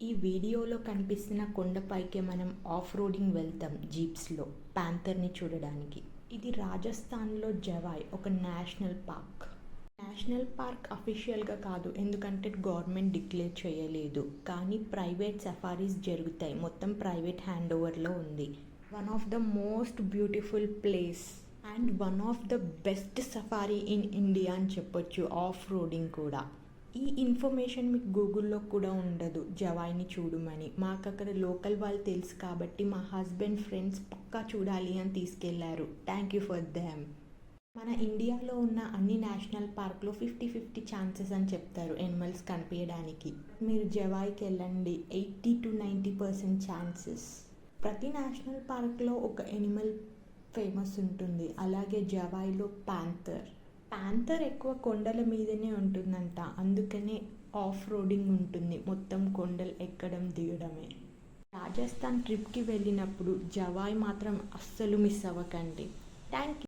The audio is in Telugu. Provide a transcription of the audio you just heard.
ఈ వీడియోలో కనిపిస్తున్న కొండపైకే మనం ఆఫ్ రోడింగ్ వెళ్తాం జీప్స్లో ప్యాంథర్ని చూడడానికి. ఇది రాజస్థాన్లో జవాయ్, ఒక నేషనల్ పార్క్. నేషనల్ పార్క్ అఫీషియల్గా కాదు, ఎందుకంటే గవర్నమెంట్ డిక్లేర్ చేయలేదు. కానీ ప్రైవేట్ సఫారీస్ జరుగుతాయి, మొత్తం ప్రైవేట్ హ్యాండ్ ఓవర్లో ఉంది. One of the most beautiful place and one of the best safari in India అని చెప్పొచ్చు, ఆఫ్ రోడింగ్ కూడా. ఈ ఇన్ఫర్మేషన్ మీకు గూగుల్లో కూడా ఉండదు జవాయ్ని చూడమని. మాకు అక్కడ లోకల్ వాళ్ళు తెలుసు కాబట్టి మా హస్బెండ్ ఫ్రెండ్స్ పక్కా చూడాలి అని తీసుకెళ్లారు. Thank you for them. మన ఇండియాలో ఉన్న అన్ని నేషనల్ పార్క్లో 50-50 ఛాన్సెస్ అని చెప్తారు ఎనిమల్స్ కనిపించడానికి. మీరు జవాయ్కి వెళ్ళండి, 80-90% ఛాన్సెస్. ప్రతి నేషనల్ పార్క్లో ఒక ఎనిమల్ ఫేమస్ ఉంటుంది. అలాగే జవాయ్లో ప్యాంథర్ ఎక్కువ కొండల మీదనే ఉంటుందంట, అందుకనే ఆఫ్ రోడింగ్ ఉంటుంది, మొత్తం కొండలు ఎక్కడం దిగడమే. రాజస్థాన్ ట్రిప్కి వెళ్ళినప్పుడు జవాయ్ మాత్రం అస్సలు మిస్ అవ్వకండి. Thank you.